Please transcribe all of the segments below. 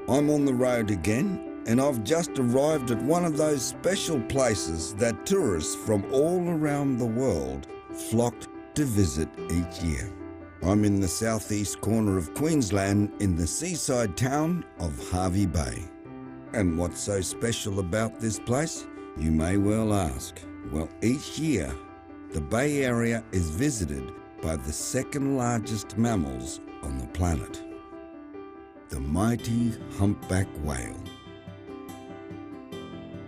I'm on the road again, and I've just arrived at one of those special places that tourists from all around the world flock to visit each year. I'm in the southeast corner of Queensland in the seaside town of Hervey Bay. And what's so special about this place? You may well ask. Well, each year, the Bay Area is visited by the second largest mammals on the planet, the mighty humpback whale.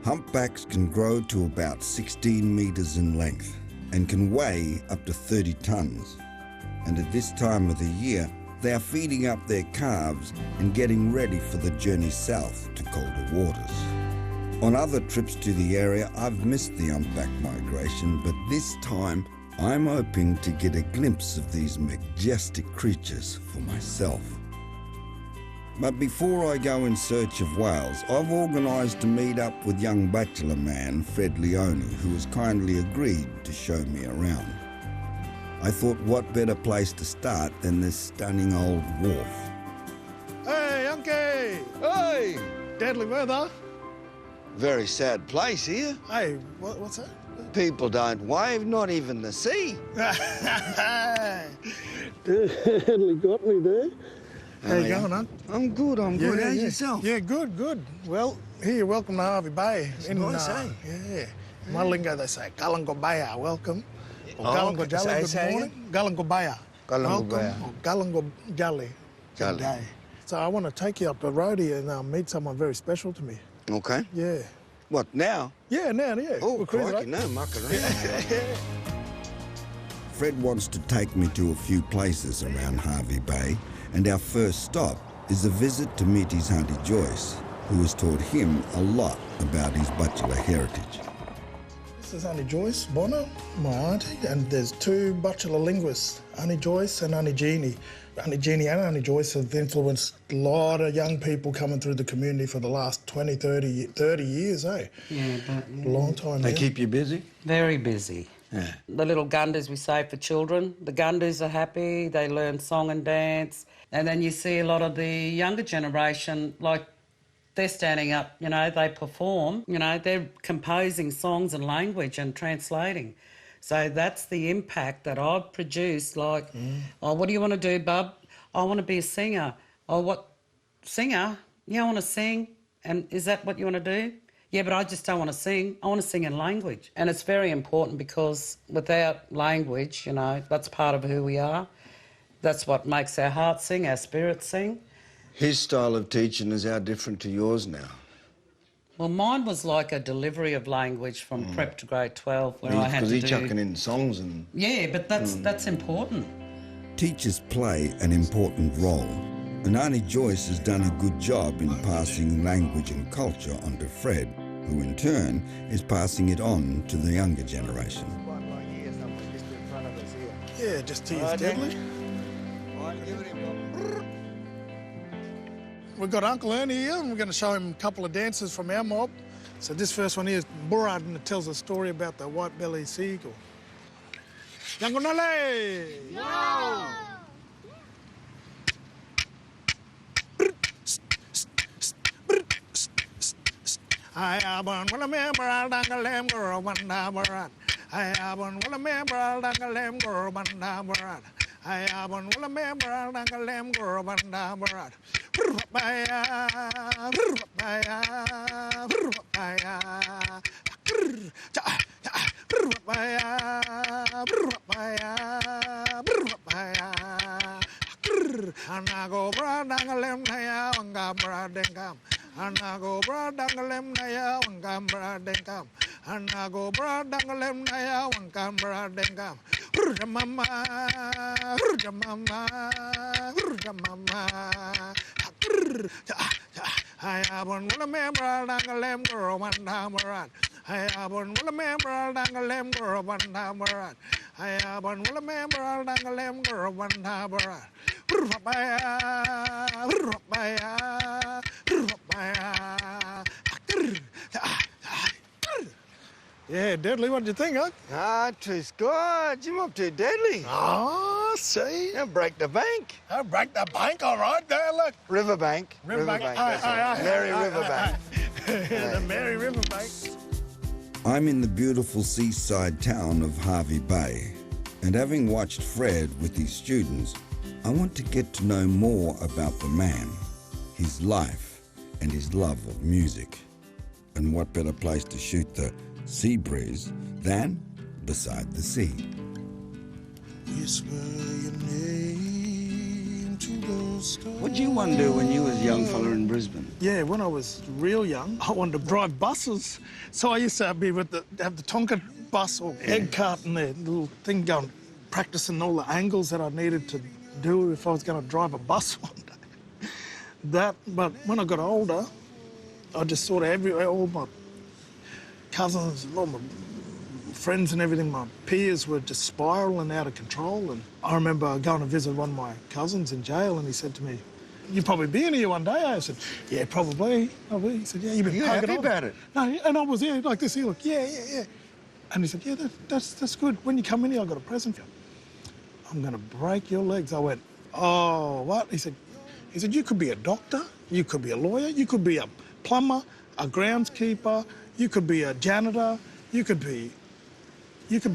Humpbacks can grow to about 16 metres in length and can weigh up to 30 tonnes. And at this time of the year, they are feeding up their calves and getting ready for the journey south to colder waters. On other trips to the area, I've missed the humpback migration, but this time I'm hoping to get a glimpse of these majestic creatures for myself. But before I go in search of whales, I've organised to meet up with young bachelor man Fred Leone, who has kindly agreed to show me around. I thought what better place to start than this stunning old wharf. Hey, Unky! Hey! Deadly weather. Very sad place here. Hey, what's that? People don't wave, not even the sea. Deadly got me there. How you going, Unc? I'm good, I'm good. How's yourself? Yeah, good. Well, here, you're welcome to Hervey Bay. Nice, eh? Yeah. In my lingo, they say, Galangobaya, welcome. Or Oh, Galango Jolly, say good morning. Galangobaya. Galangobaya. Welcome. Or Galango Jolly. Good day. So I want to take you up the road here and meet someone very special to me. Okay. Yeah. What, now? Yeah, now. Oh, We'll cruise it crikey, up. no muck around. Fred wants to take me to a few places around Hervey Bay, and our first stop is a visit to meet his auntie Joyce, who has taught him a lot about his bachelor heritage. This is Auntie Joyce Bonner, my auntie, and there's two bachelor linguists, Auntie Joyce and Auntie Jeannie. Auntie Jeannie and Auntie Joyce have influenced a lot of young people coming through the community for the last 20, 30 years, eh? Yeah, but... A long time, They yeah. keep you busy? Very busy. Yeah. The little gunders we say for children, the gunders are happy, they learn song and dance, and then you see a lot of the younger generation, like, they're standing up, you know, they perform, you know, they're composing songs and language and translating. So that's the impact that I've produced, like, oh, what do you want to do, bub? I want to be a singer. Oh, what, singer? Yeah, I want to sing. And is that what you want to do? Yeah, but I just don't want to sing. I want to sing in language. And it's very important because without language, you know, that's part of who we are. That's what makes our hearts sing, our spirits sing. His style of teaching is how different to yours now. Well, mine was like a delivery of language from prep to grade 12 where I had to do... Because he's chucking in songs and... Yeah, but that's important. Teachers play an important role, and Auntie Joyce has done a good job in passing language and culture on to Fred, who in turn is passing it on to the younger generation. Yeah, just to use deadly. We've got Uncle Ernie here, and we're going to show him a couple of dances from our mob. So this first one here is Burrard, and it tells a story about the white-bellied sea eagle. Yangonale! No! I have one will remember I'll dangle girl one Burrard. I have one will remember I'll dangle girl one Burrard. I have one will remember I'll dangle girl one Burrard. Anago bradangalem naya wangam bradengam. Anago bradangalem naya wangam bradengam. Anago bradangalem naya wangam bradengam. Hurra mama, hurra mama, hurra mama. I have one will remember dangalem girl one Burrard. I have one will remember dangalem girl one Burrard. I have one will remember dangalem girl one Burrard. Yeah, deadly. What do you think, huh? Ah, too scotch. You're not too deadly. Oh, see? Now break the bank. I'll break the bank, all right. There, look. Riverbank. Riverbank. That's it. Merry Riverbank. The Merry Riverbank. I'm in the beautiful seaside town of Hervey Bay, and having watched Fred with his students, I want to get to know more about the man, his life, and his love of music. And what better place to shoot the sea breeze than beside the sea? Whisper your name to those stars. What did you want to do when you was a young fella in Brisbane? Yeah, when I was real young, I wanted to drive buses. So I used to have the Tonka bus or egg cart in there, little thing going, practicing all the angles that I needed to do if I was going to drive a bus one day. But when I got older, I just sort of all my cousins, all my friends and everything, my peers were just spiralling out of control. And I remember going to visit one of my cousins in jail, and he said to me, "You'll probably be in here one day." I said, "Yeah, probably." He said, "Yeah, you've been happy about it?" No, and I was like this. He looked, yeah. And he said, "Yeah, that's good. When you come in here, I've got a present for you. I'm going to break your legs." I went, "Oh, what?" He said, "You could be a doctor, you could be a lawyer, you could be a plumber, a groundskeeper, you could be a janitor, you could be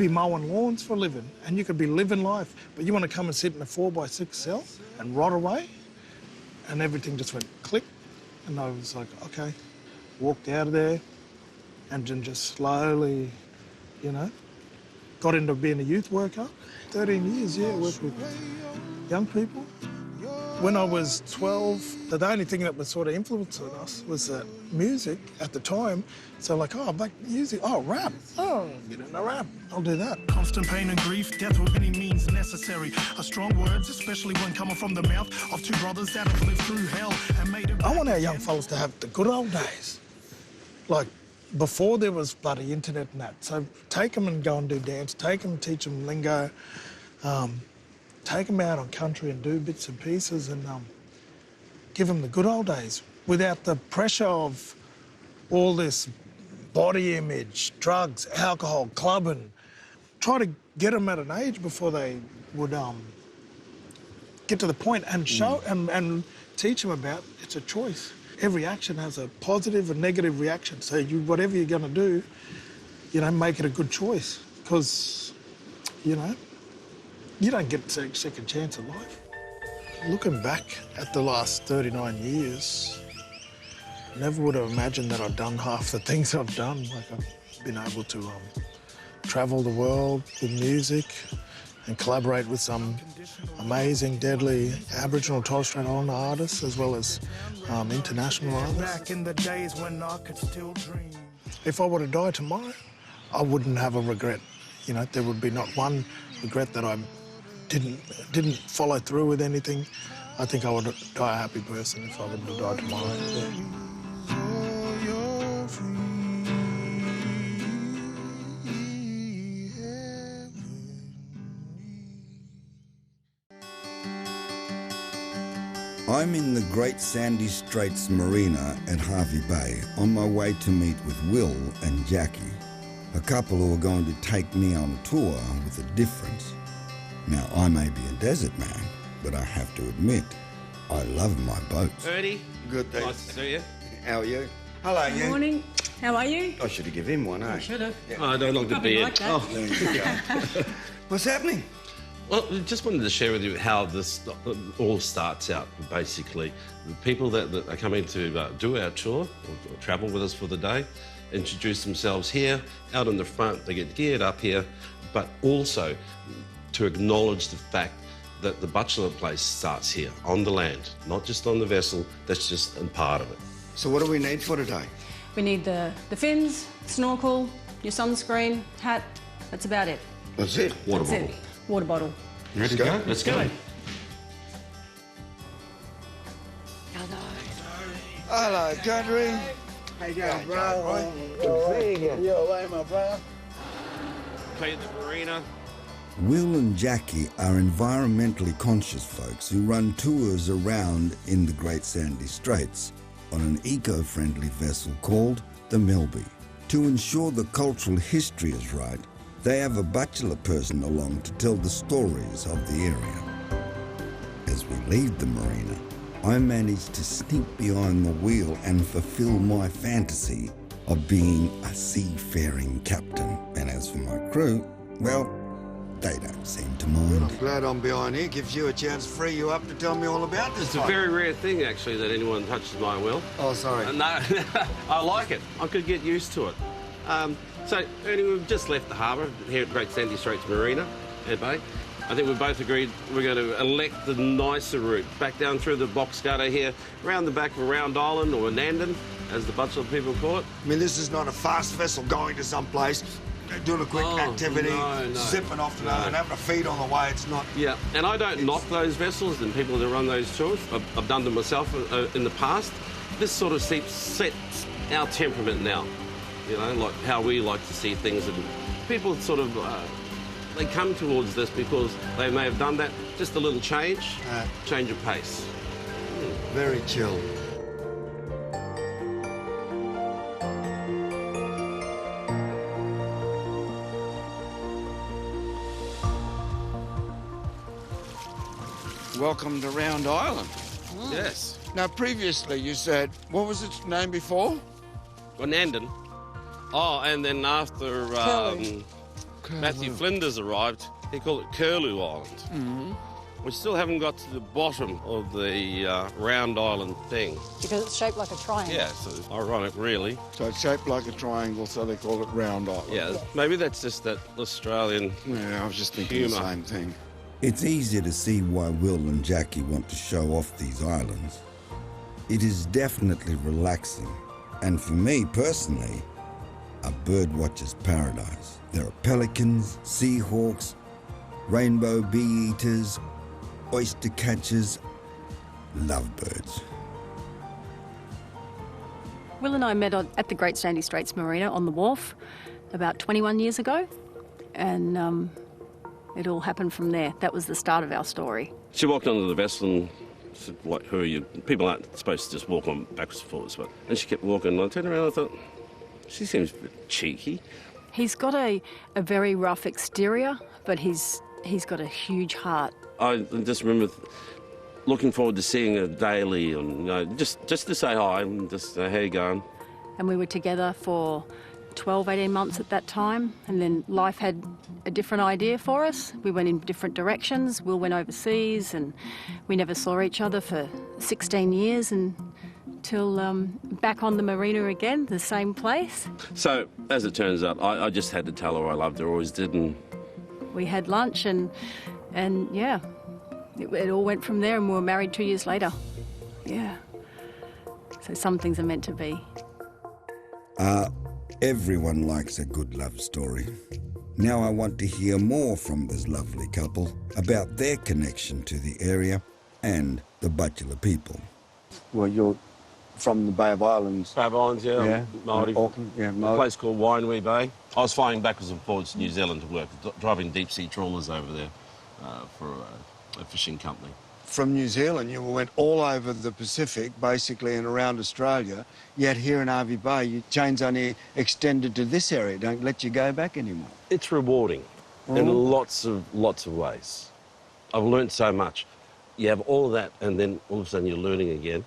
mowing lawns for a living, and you could be living life, but you want to come and sit in a 4x6 cell and rot away?" And everything just went click, and I was like, okay. Walked out of there, and then just slowly, got into being a youth worker. 13 years, yeah, worked with young people. When I was 12, the only thing that was sort of influencing us was music at the time. So black music, rap. Oh, get into rap, I'll do that. Constant pain and grief, death with any means necessary. Are strong words, especially when coming from the mouth of two brothers that have lived through hell and made it. I want our young fellas to have the good old days. Like, before there was bloody internet and that. So take them and go and do dance, take them, teach them lingo, take them out on country and do bits and pieces, and give them the good old days without the pressure of all this body image, drugs, alcohol, clubbing. Try to get them at an age before they would get to the point and show and teach them about it's a choice. Every action has a positive and negative reaction. So whatever you're going to do, make it a good choice, because, you don't get a second chance at life. Looking back at the last 39 years, I never would have imagined that I'd done half the things I've done. Like, I've been able to travel the world with music and collaborate with some amazing, deadly Aboriginal and Torres Strait Islander artists, as well as international artists. Back in the days when I could still dream. If I were to die tomorrow, I wouldn't have a regret. There would be not one regret that I didn't follow through with anything. I think I would die a happy person if I would have died tomorrow. Yeah. I'm in the Great Sandy Straits Marina at Hervey Bay on my way to meet with Will and Jackie, a couple who are going to take me on a tour with a difference. Now, I may be a desert man, but I have to admit, I love my boats. Ernie. Good, thanks. Nice to see you. How are you? Hello, Good morning. How are you? I should have given him one, eh? I should have. Yeah. Oh, I don't like the Probably beard. like that. There you go. What's happening? Well, just wanted to share with you how this all starts out, basically. The people that are coming to do our tour or travel with us for the day introduce themselves here, out in the front, they get geared up here, but also to acknowledge the fact that the bachelor place starts here, on the land, not just on the vessel, that's just a part of it. So what do we need for today? We need the fins, snorkel, your sunscreen, hat. That's about it. That's it? Water That's bottle. it. Water bottle. Ready to go? Let's go. Hello, country. How you going, bro? Good seeing you. You all right, my bro? Play at the marina. Will and Jackie are environmentally conscious folks who run tours around in the Great Sandy Straits on an eco-friendly vessel called the Melby. To ensure the cultural history is right, they have a bachelor person along to tell the stories of the area. As we leave the marina, I manage to sneak behind the wheel and fulfill my fantasy of being a seafaring captain. And as for my crew, well, they don't seem to mind. I'm glad I'm behind here. Gives you a chance to free you up to tell me all about this. It's a very rare thing, actually, that anyone touches my wheel. Oh, sorry. No, I like it. I could get used to it. So, Ernie, we've just left the harbour here at Great Sandy Straits Marina, Ed Bay. I think we've both agreed we're going to elect the nicer route, back down through the box cutter here, around the back of Round Island, or Nandon, as the bachelor people call it. I mean, this is not a fast vessel going to some place, doing a quick activity, zipping off to another, and having a feed on the way. It's not... Yeah, and I don't knock those vessels and people that run those tours. I've done them myself in the past. This sort of sets our temperament now, you know, like how we like to see things. And people sort of... they come towards this because they may have done that. Just a little change of pace. Very chill. Welcome to Round Island. Yes. Now, previously you said, what was its name before? Well, Nandon. Oh, and then after Matthew Flinders arrived, he called it Curlew Island. Mm-hmm. We still haven't got to the bottom of the Round Island thing. Because it's shaped like a triangle. Yeah, so it's ironic, really. So it's shaped like a triangle, so they call it Round Island. Yeah, maybe that's just that Australian Yeah, I was just thinking the same thing. It's easy to see why Will and Jackie want to show off these islands. It is definitely relaxing, and for me personally, a birdwatcher's paradise. There are pelicans, seahawks, rainbow bee-eaters, oyster catchers, lovebirds. Will and I met at the Great Sandy Straits Marina on the wharf about 21 years ago, and it all happened from there. That was the start of our story. She walked onto the vessel and said, like, who are you? People aren't supposed to just walk on backwards and forwards. But... And she kept walking, and I turned around and I thought, she seems a bit cheeky. He's got a very rough exterior, but he's got a huge heart. I just remember looking forward to seeing her daily, and you know, just to say hi and just say, how you going? And we were together for 12, 18 months at that time, and then life had a different idea for us. We went in different directions. Will went overseas, and we never saw each other for 16 years until back on the marina again, the same place. So, as it turns out, I just had to tell her I loved her, always did, and... We had lunch, and yeah, it all went from there, and we were married 2 years later. Yeah. So some things are meant to be. Everyone likes a good love story. Now I want to hear more from this lovely couple about their connection to the area and the bachelor people. Well, you're from the Bay of Islands. Bay of Islands, yeah. Māori. Auckland, yeah, A place called Wainui Bay. I was flying backwards and forwards to New Zealand to work, driving deep-sea trawlers over there for a fishing company. From New Zealand, you went all over the Pacific, basically, and around Australia, yet here in Hervey Bay, your chain's only extended to this area, don't let you go back anymore. It's rewarding in lots of ways. I've learnt so much. You have all of that, and then all of a sudden you're learning again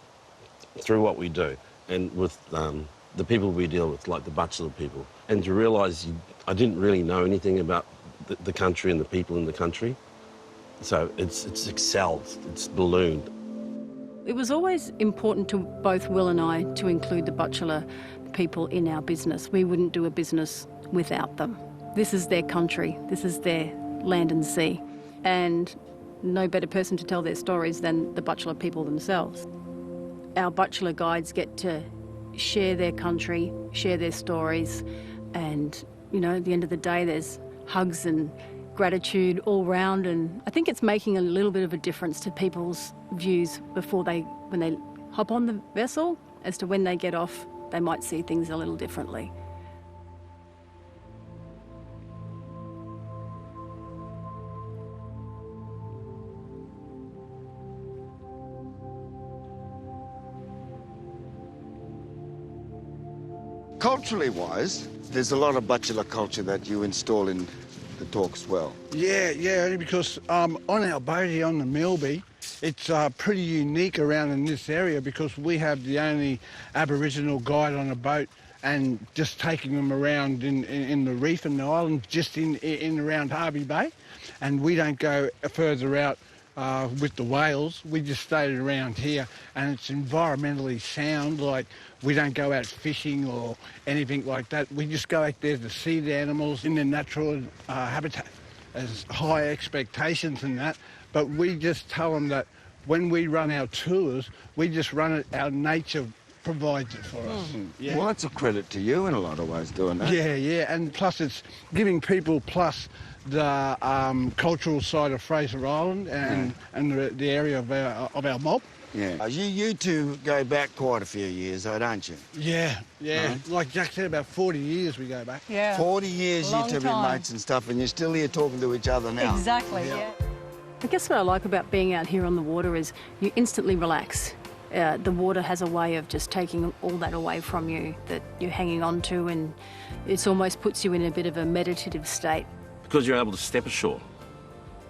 through what we do, and with the people we deal with, like the bachelor people, and to realise I didn't really know anything about the country and the people in the country. So it's excelled, it's ballooned. It was always important to both Will and I to include the bachelor people in our business. We wouldn't do a business without them. This is their country, this is their land and sea, and no better person to tell their stories than the bachelor people themselves. Our bachelor guides get to share their country, share their stories, and, you know, at the end of the day, there's hugs and gratitude all round, and I think it's making a little bit of a difference to people's views when they hop on the vessel, as to when they get off, they might see things a little differently. Culturally wise, there's a lot of bachelor culture that you install in the talk as well. Yeah, only because on our boat here on the Milby, it's pretty unique around in this area because we have the only Aboriginal guide on a boat and just taking them around in the reef and the island, just in around Harvey Bay. And we don't go further out with the whales. We just stayed around here, and it's environmentally sound. Like, we don't go out fishing or anything like that. We just go out there to see the animals in their natural habitat. There's high expectations in that, but we just tell them that when we run our tours, we just run it, our nature provides it for us. Yeah. Well, that's a credit to you in a lot of ways doing that. Yeah, and plus it's giving people plus the cultural side of Fraser Island and the area of our mob. Yeah. You two go back quite a few years, though, don't you? Yeah. Like Jack said, about 40 years we go back. Yeah. 40 years Long you two been mates and stuff, and you're still here talking to each other now. Exactly, yeah. I guess what I like about being out here on the water is you instantly relax. The water has a way of just taking all that away from you that you're hanging on to, and it almost puts you in a bit of a meditative state. Because you're able to step ashore,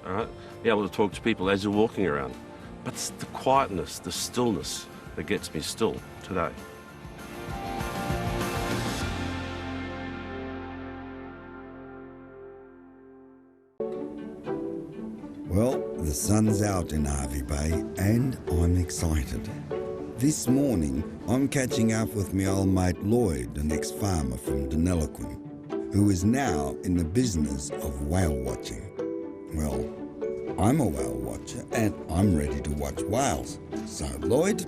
all right? Be able to talk to people as you're walking around. But it's the quietness, the stillness that gets me still today. Well, the sun's out in Hervey Bay and I'm excited. This morning, I'm catching up with my old mate Lloyd, an ex-farmer from Deniliquin, who is now in the business of whale watching. Well, I'm a whale watcher and I'm ready to watch whales. So, Lloyd,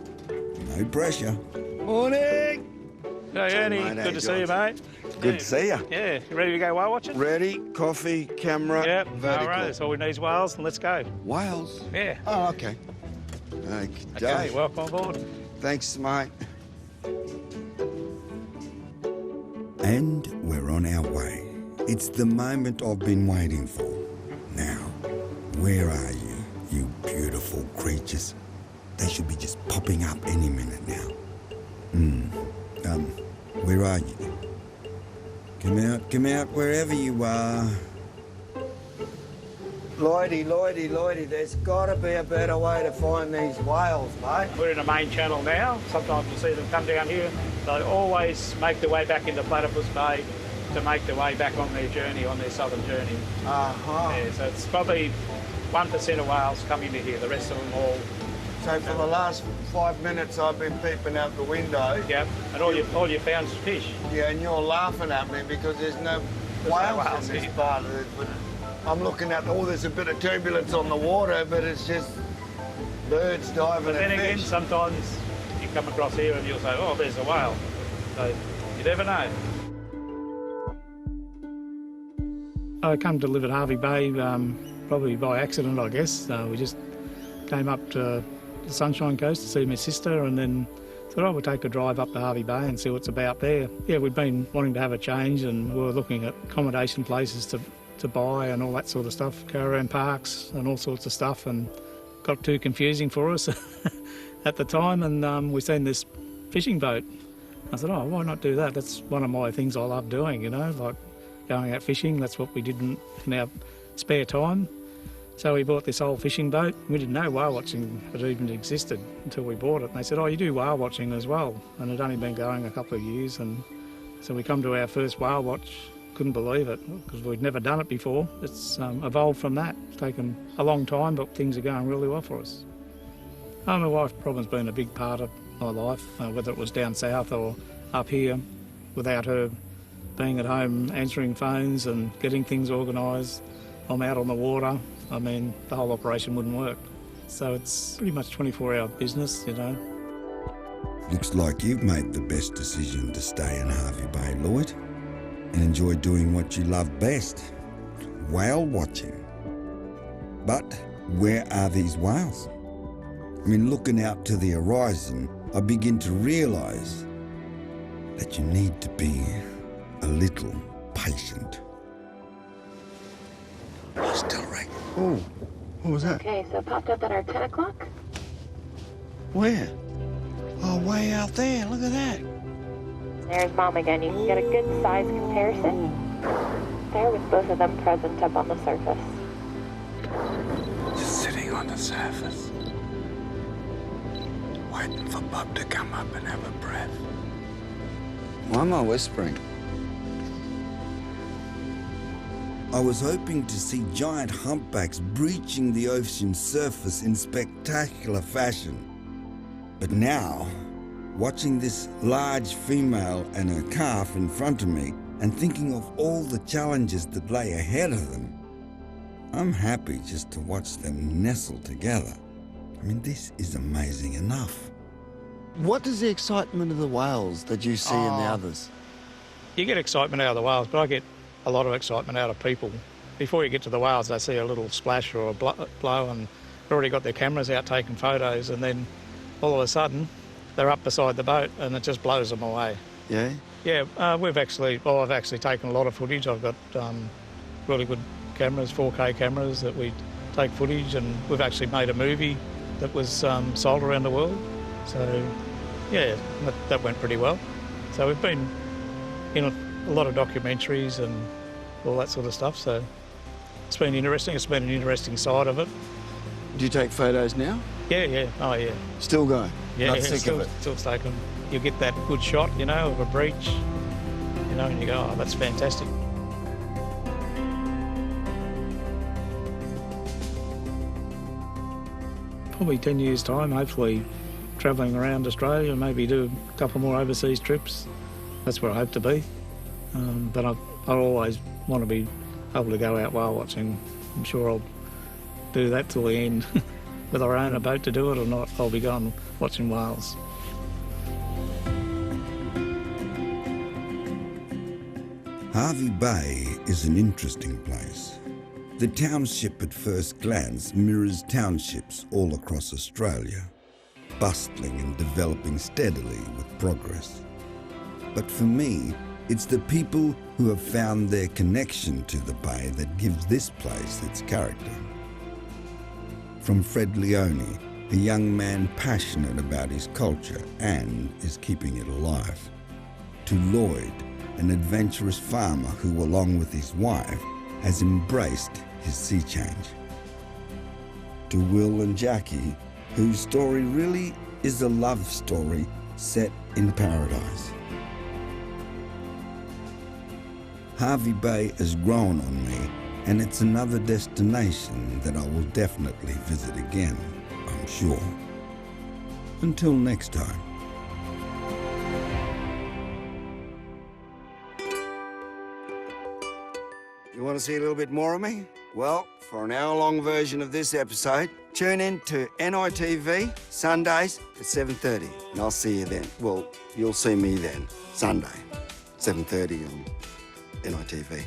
no pressure. Morning! Hey, Ernie. Mate, Good to see you, mate. Good to see you. Yeah, you ready to go whale watching? Ready, coffee, camera, Yep, vertical. all right, that's all we need is whales, and let's go. Whales? Yeah. Oh, okay. Okay, welcome aboard. Thanks, mate. And we're on our way. It's the moment I've been waiting for. Now, where are you, you beautiful creatures? They should be just popping up any minute now. Where are you? Come out wherever you are. Lloydie, there's got to be a better way to find these whales, mate. We're in the main channel now. Sometimes you see them come down here. They always make their way back into Platypus Bay to make their way back on their journey, on their southern journey. Yeah, so it's probably 1% of whales come into here. The rest of them all. So for the last 5 minutes, I've been peeping out the window. Yep, and all you found is fish. Yeah, and you're laughing at me because there's no whales in this part of it. But I'm looking at, there's a bit of turbulence on the water, but it's just birds diving But then and again, fish. sometimes you come across here and you'll say, oh, there's a whale. So you never know. I come to live at Hervey Bay probably by accident, I guess. We just came up to the Sunshine Coast to see my sister and then thought, we'll take a drive up to Hervey Bay and see what's about there. Yeah, we'd been wanting to have a change and we were looking at accommodation places to buy and all that sort of stuff, caravan parks and all sorts of stuff, and got too confusing for us at the time, and we seen this fishing boat. I said, why not do that? That's one of my things I love doing, like going out fishing. That's what we did in our spare time. So we bought this old fishing boat. We didn't know whale watching had even existed until we bought it. And they said, you do whale watching as well. And it had only been going a couple of years. And so we come to our first whale watch. Couldn't believe it because we'd never done it before. It's evolved from that. It's taken a long time, but things are going really well for us. My wife's problem's been a big part of my life, whether it was down south or up here. Without her being at home answering phones and getting things organised, I'm out on the water. I mean, the whole operation wouldn't work. So it's pretty much 24-hour business, Looks like you've made the best decision to stay in Hervey Bay, Lloyd, and enjoy doing what you love best, whale watching. But where are these whales? I mean, looking out to the horizon, I begin to realise that you need to be a little patient. Still right. Oh, what was that? Okay, so it popped up at our 10 o'clock. Where? Oh, way out there. Look at that. There's Mom again. You can get a good size comparison. There with both of them present up on the surface. Just sitting on the surface, waiting for Bub to come up and have a breath. Why am I whispering? I was hoping to see giant humpbacks breaching the ocean surface in spectacular fashion. But now, watching this large female and her calf in front of me and thinking of all the challenges that lay ahead of them, I'm happy just to watch them nestle together. I mean, this is amazing enough. What is the excitement of the whales that you see in the others? You get excitement out of the whales, but I get a lot of excitement out of people. Before you get to the whales, they see a little splash or a blow and they've already got their cameras out taking photos, and then all of a sudden they're up beside the boat and it just blows them away. Yeah? Yeah, I've actually taken a lot of footage. I've got really good cameras, 4K cameras that we take footage, and we've actually made a movie that was sold around the world. So, yeah, that went pretty well. So we've been in a lot of documentaries and all that sort of stuff, so it's been interesting. It's been an interesting side of it. Do you take photos now? Yeah. Oh, yeah. Still going? Yeah, Not sick of it? Still taking. You get that good shot, you know, of a breach, you know, and you go, oh, that's fantastic. Probably 10 years' time, hopefully travelling around Australia, maybe do a couple more overseas trips. That's where I hope to be. But I always want to be able to go out whale watching. I'm sure I'll do that till the end. Whether I own a boat to do it or not, I'll be going watching whales. Hervey Bay is an interesting place. The township at first glance mirrors townships all across Australia, bustling and developing steadily with progress. But for me, it's the people who have found their connection to the bay that gives this place its character. From Fred Leone, a young man passionate about his culture and is keeping it alive, to Lloyd, an adventurous farmer who, along with his wife, has embraced his sea change, to Will and Jackie, whose story really is a love story set in paradise. Hervey Bay has grown on me, and it's another destination that I will definitely visit again, I'm sure. Until next time. You want to see a little bit more of me? Well, for an hour-long version of this episode, tune in to NITV Sundays at 7:30, and I'll see you then. Well, you'll see me then, Sunday, 7:30 on NITV.